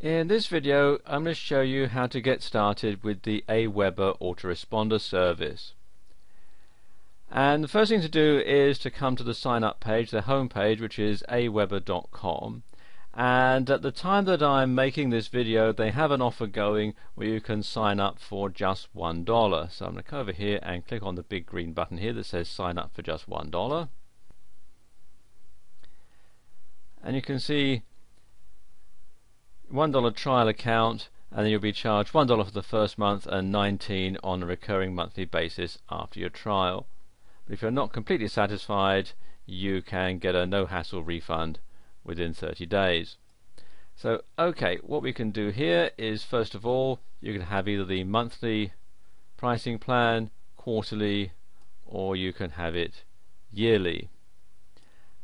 In this video I'm going to show you how to get started with the AWeber Autoresponder service. And the first thing to do is to come to the sign up page, the home page, which is AWeber.com, and at the time that I'm making this video they have an offer going where you can sign up for just $1. So I'm going to come over here and click on the big green button here that says sign up for just $1, and you can see $1 trial account, and then you'll be charged $1 for the first month and $19 on a recurring monthly basis after your trial. But if you're not completely satisfied, you can get a no hassle refund within 30 days. So okay, what we can do here is, first of all, you can have either the monthly pricing plan, quarterly, or you can have it yearly.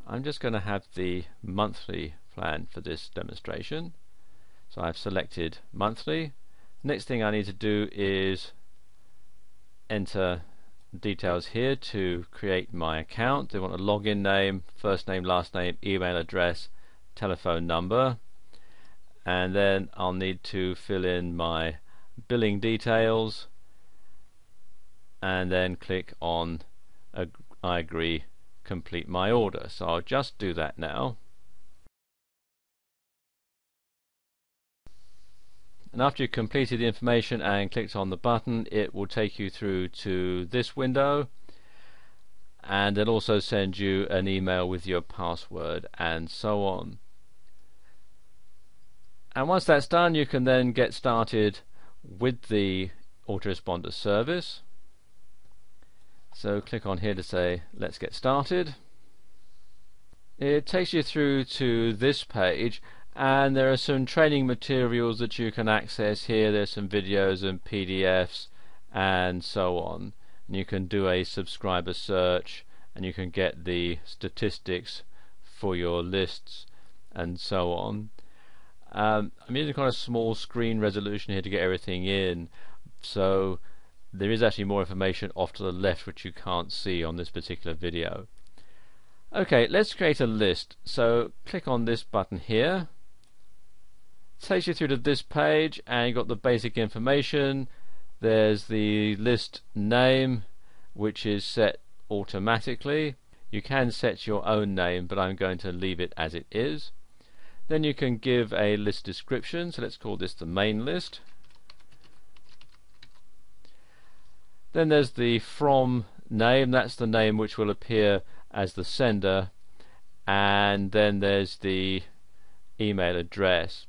I'm just going to have the monthly plan for this demonstration. So I've selected monthly. Next thing I need to do is enter details here to create my account. They want a login name, first name, last name, email address, telephone number, and then I'll need to fill in my billing details and then click on I agree, complete my order. So I'll just do that now. And after you've completed the information and clicked on the button, it will take you through to this window, and it'll also send you an email with your password and so on. And once that's done, you can then get started with the autoresponder service. So click on here to say let's get started. It takes you through to this page, and there are some training materials that you can access here. There's some videos and PDFs and so on. And you can do a subscriber search, and you can get the statistics for your lists and so on. I'm using kind of small screen resolution here to get everything in, so there is actually more information off to the left which you can't see on this particular video. Okay, let's create a list. So click on this button here. Takes you through to this page, and you've got the basic information. There's the list name, which is set automatically. You can set your own name, but I'm going to leave it as it is. Then you can give a list description, so let's call this the main list. Then there's the from name, that's the name which will appear as the sender, and then there's the email address.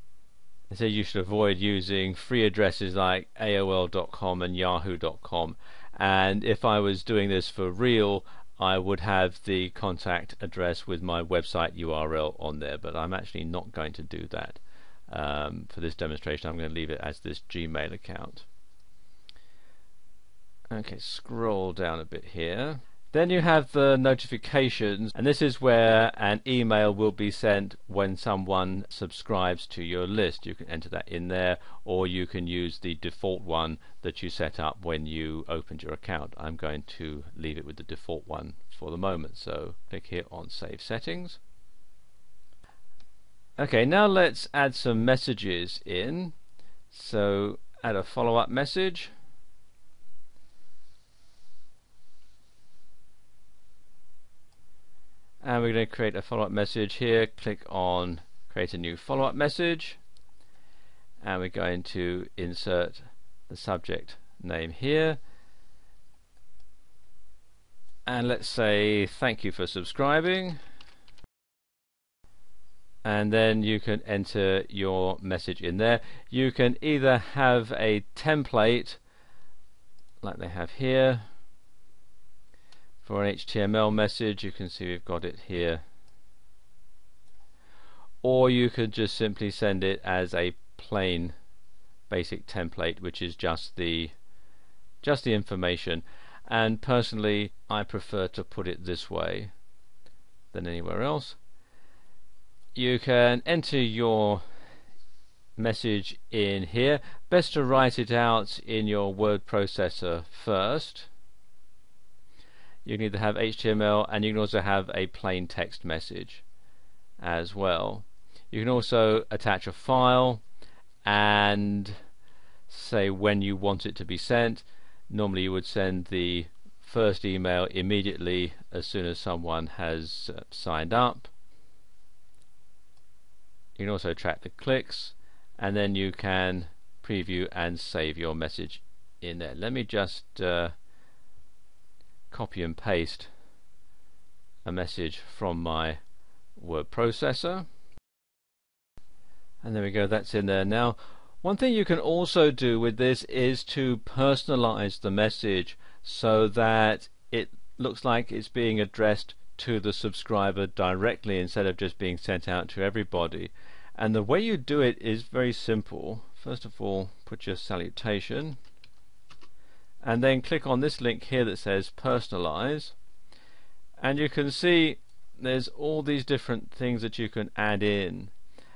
So you should avoid using free addresses like AOL.com and Yahoo.com, and if I was doing this for real I would have the contact address with my website URL on there, but I'm actually not going to do that for this demonstration. I'm going to leave it as this Gmail account. Okay, scroll down a bit here. Then you have the notifications, and this is where an email will be sent when someone subscribes to your list. You can enter that in there, or you can use the default one that you set up when you opened your account. I'm going to leave it with the default one for the moment, so click here on Save Settings. Okay, now let's add some messages in. So add a follow-up message. And we're going to create a follow-up message here. Click on create a new follow-up message, and we're going to insert the subject name here, and let's say thank you for subscribing, and then you can enter your message in there. You can either have a template like they have here for an HTML message. You can see we've got it here, or you could just simply send it as a plain basic template, which is just the information. And personally I prefer to put it this way than anywhere else. You can enter your message in here. Best to write it out in your word processor first. You can either have HTML, and you can also have a plain text message as well. You can also attach a file, and say when you want it to be sent. Normally you would send the first email immediately as soon as someone has signed up. You can also track the clicks, and then you can preview and save your message in there. Let me just copy and paste a message from my word processor, and there we go, that's in there now. One thing you can also do with this is to personalize the message so that it looks like it's being addressed to the subscriber directly instead of just being sent out to everybody. And the way you do it is very simple. First of all, put your salutation and then click on this link here that says personalize, and you can see there's all these different things that you can add in,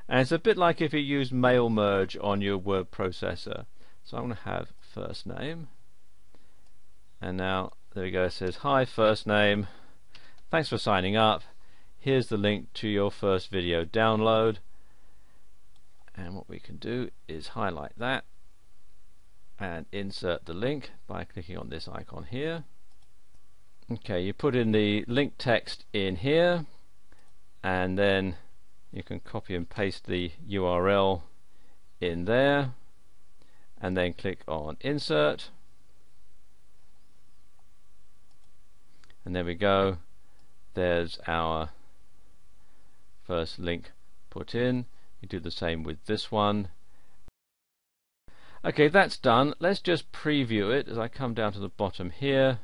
and it's a bit like if you use mail merge on your word processor. So I'm going to have first name, and now there we go, it says hi first name, thanks for signing up, here's the link to your first video download. And what we can do is highlight that and insert the link by clicking on this icon here. Okay, you put in the link text in here, and then you can copy and paste the URL in there, and then click on insert, and there we go, there's our first link put in. You do the same with this one. Okay, that's done. Let's just preview it. As I come down to the bottom here,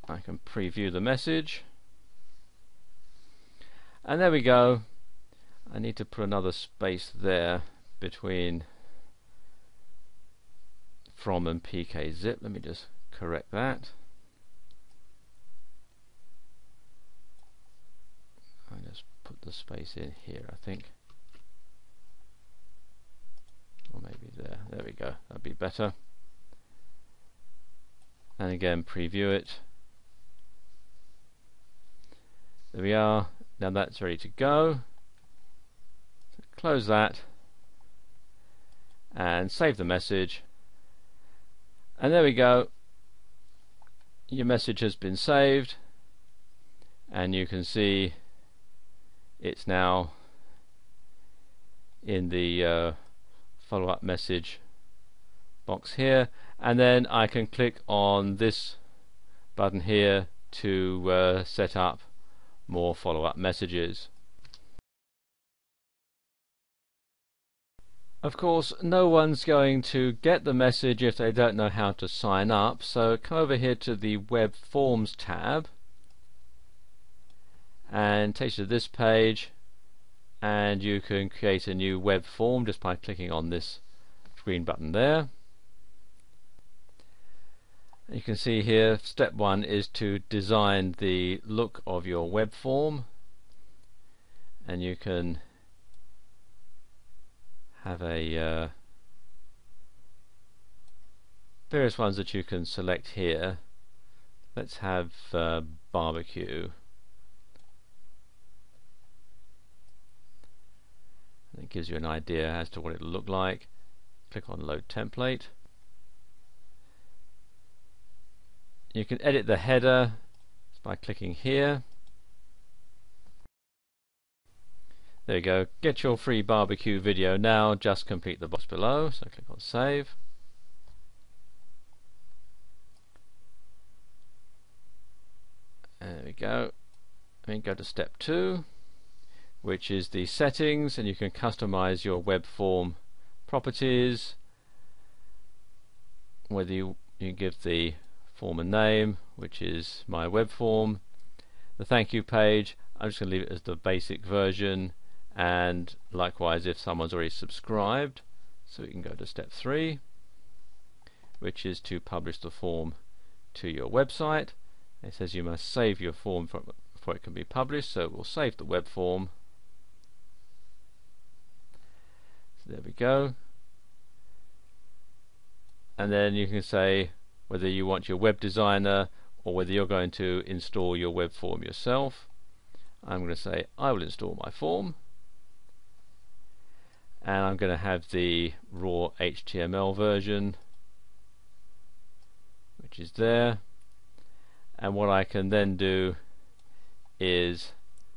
I can preview the message, and there we go. I need to put another space there between from and pkzip. Let me just correct that. I just put the space in here, I think, or maybe there. There we go, that'd be better. And again, preview it. There we are. Now that's ready to go. So close that and save the message, and there we go, your message has been saved, and you can see it's now in the follow-up message box here, and then I can click on this button here to set up more follow-up messages. Of course, no one's going to get the message if they don't know how to sign up, so come over here to the Web Forms tab, and it takes you to this page, and you can create a new web form just by clicking on this green button there. You can see here step 1 is to design the look of your web form, and you can have a various ones that you can select here. Let's have barbecue. It gives you an idea as to what it'll look like. Click on load template. You can edit the header by clicking here. There you go, get your free barbecue video now, just complete the box below, so click on save. There we go. And go to step 2, which is the settings, and you can customize your web form properties, whether you give the form a name, which is my web form. The thank you page, I'm just going to leave it as the basic version, and likewise if someone's already subscribed. So we can go to step 3, which is to publish the form to your website. It says you must save your form before it can be published, so we'll save the web form. So there we go, and then you can say whether you want your web designer or whether you're going to install your web form yourself. I'm going to say I will install my form, and I'm going to have the raw HTML version, which is there. And what I can then do is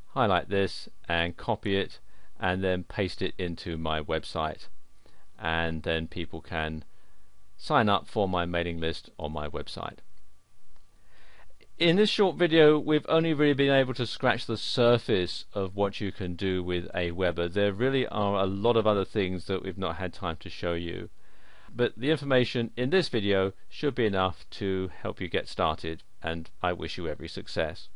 highlight this and copy it and then paste it into my website, and then people can sign up for my mailing list on my website. In this short video, we've only really been able to scratch the surface of what you can do with AWeber. There really are a lot of other things that we've not had time to show you, but the information in this video should be enough to help you get started, and I wish you every success.